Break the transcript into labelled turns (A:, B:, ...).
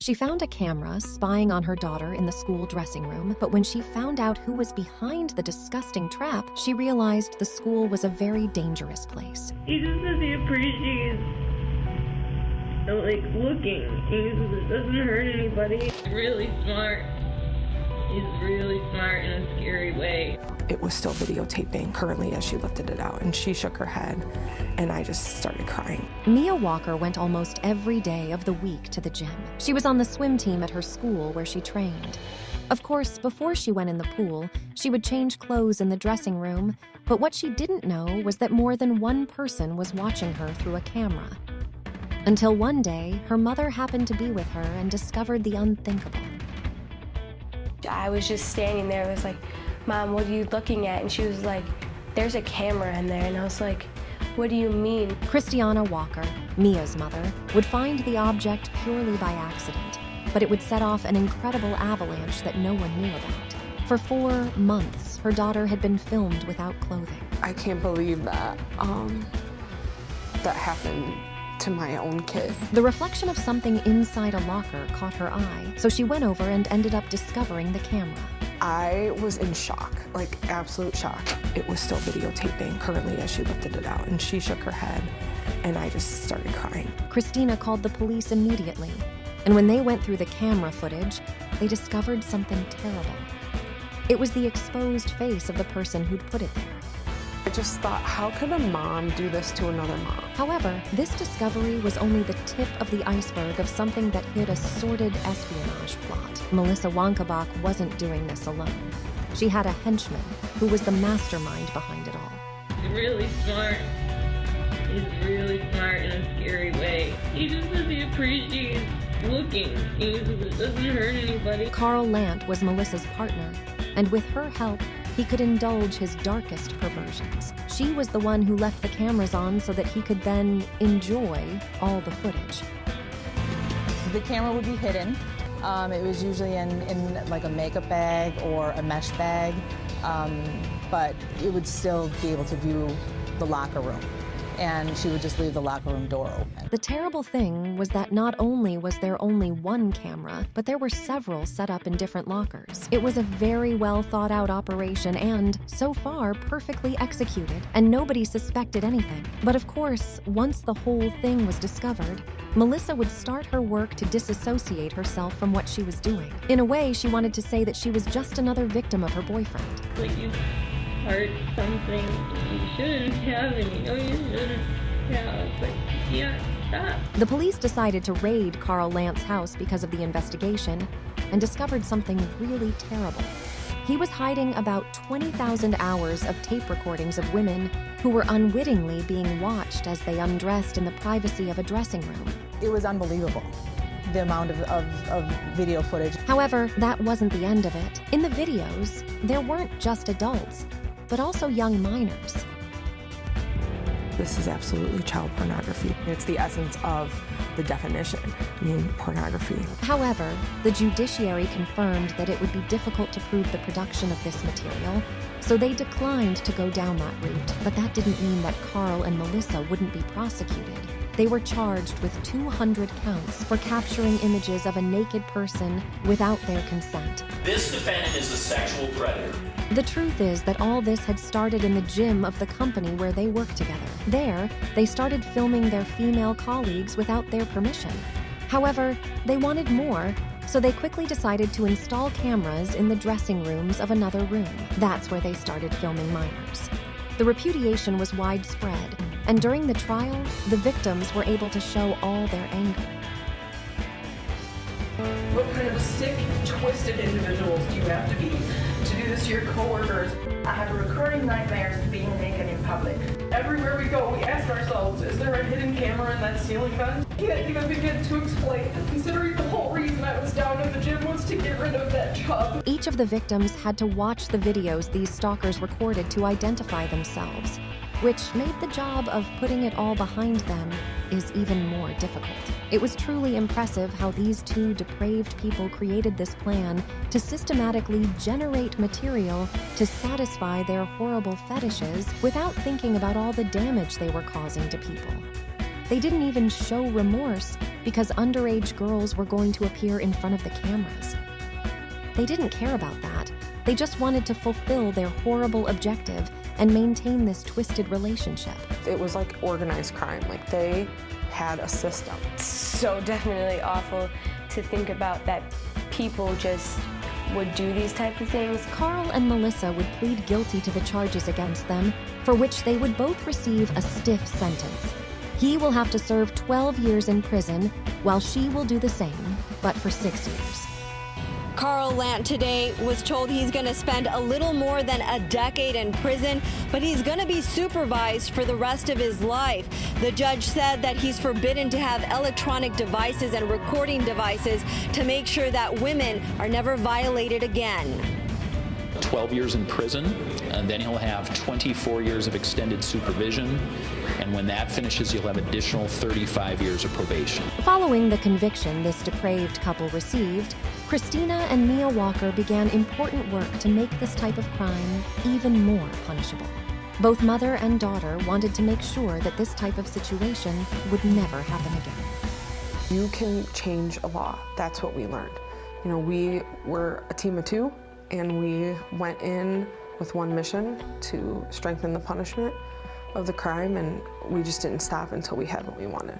A: She found a camera spying on her daughter in the school dressing room, but when she found out who was behind the disgusting trap, she realized the school was a very dangerous place.
B: He just says he appreciates, looking. He says it doesn't hurt anybody. He's really smart. He's really smart in a scary way.
C: It was still videotaping currently as she lifted it out, and she shook her head, and I just started crying.
A: Mia Walker went almost every day of the week to the gym. She was on the swim team at her school where she trained. Of course, before she went in the pool, she would change clothes in the dressing room, but what she didn't know was that more than one person was watching her through a camera. Until one day, her mother happened to be with her and discovered the unthinkable.
D: I was just standing there. I was like, "Mom, what are you looking at?" And she was like, "There's a camera in there." And I was like, "What do you mean?"
A: Christiana Walker, Mia's mother, would find the object purely by accident, but it would set off an incredible avalanche that no one knew about. For 4 months, her daughter had been filmed without clothing.
C: I can't believe that that happened to my own kid.
A: The reflection of something inside a locker caught her eye, so she went over and ended up discovering the camera.
C: I was in shock, like absolute shock. It was still videotaping currently as she lifted it out, and she shook her head, and I just started crying.
A: Christina called the police immediately, and when they went through the camera footage, they discovered something terrible. It was the exposed face of the person who'd put it there.
C: I just thought, how could a mom do this to another mom?
A: However, this discovery was only the tip of the iceberg of something that hid a sordid espionage plot. Melissa Wankenbach wasn't doing this alone. She had a henchman who was the mastermind behind it all.
B: He's really smart. He's really smart in a scary way. He just says he appreciates looking. He says it doesn't hurt anybody.
A: Carl Lant was Melissa's partner, and with her help, he could indulge his darkest perversions. She was the one who left the cameras on so that he could then enjoy all the footage.
E: The camera would be hidden. It was usually in like a makeup bag or a mesh bag, but it would still be able to view the locker room. And she would just leave the locker room door open.
A: The terrible thing was that not only was there only one camera, but there were several set up in different lockers. It was a very well thought out operation and, so far, perfectly executed, and nobody suspected anything. But of course, once the whole thing was discovered, Melissa would start her work to disassociate herself from what she was doing. In a way, she wanted to say that she was just another victim of her boyfriend.
B: Like you heart something you shouldn't have, and you know you shouldn't have, but you can't stop.
A: The police decided to raid Carl Lant's house because of the investigation and discovered something really terrible. He was hiding about 20,000 hours of tape recordings of women who were unwittingly being watched as they undressed in the privacy of a dressing room.
E: It was unbelievable, the amount of video footage.
A: However, that wasn't the end of it. In the videos, there weren't just adults, but also young minors.
C: This is absolutely child pornography. It's the essence of the definition, pornography.
A: However, the judiciary confirmed that it would be difficult to prove the production of this material, so they declined to go down that route. But that didn't mean that Carl and Melissa wouldn't be prosecuted. They were charged with 200 counts for capturing images of a naked person without their consent.
F: This defendant is a sexual predator.
A: The truth is that all this had started in the gym of the company where they worked together. There, they started filming their female colleagues without their permission. However, they wanted more, so they quickly decided to install cameras in the dressing rooms of another room. That's where they started filming minors. The repudiation was widespread, and during the trial, the victims were able to show all their anger.
G: What kind of sick, twisted individuals do you have to be to do this to your coworkers?
H: I have recurring nightmares of being naked in public.
G: Everywhere we go, we ask ourselves, is there a hidden camera in that ceiling vent? I can't even begin to explain, considering the whole reason I was down in the gym was to get rid of that chub.
A: Each of the victims had to watch the videos these stalkers recorded to identify themselves, which made the job of putting it all behind them is even more difficult. It was truly impressive how these two depraved people created this plan to systematically generate material to satisfy their horrible fetishes without thinking about all the damage they were causing to people. They didn't even show remorse because underage girls were going to appear in front of the cameras. They didn't care about that. They just wanted to fulfill their horrible objective and maintain this twisted relationship.
C: It was like organized crime. Like, they had a system.
D: So definitely awful to think about that people just would do these type of things.
A: Carl and Melissa would plead guilty to the charges against them, for which they would both receive a stiff sentence. He will have to serve 12 years in prison, while she will do the same, but for 6 years.
I: Carl Lant today was told he's going to spend a little more than a decade in prison, but he's going to be supervised for the rest of his life. The judge said that he's forbidden to have electronic devices and recording devices to make sure that women are never violated again.
F: 12 years in prison, and then he'll have 24 years of extended supervision, and when that finishes, he'll have additional 35 years of probation.
A: Following the conviction this depraved couple received, Christina and Mia Walker began important work to make this type of crime even more punishable. Both mother and daughter wanted to make sure that this type of situation would never happen again.
C: You can change a law. That's what we learned. You know, we were a team of two, and we went in with one mission to strengthen the punishment of the crime, and we just didn't stop until we had what we wanted.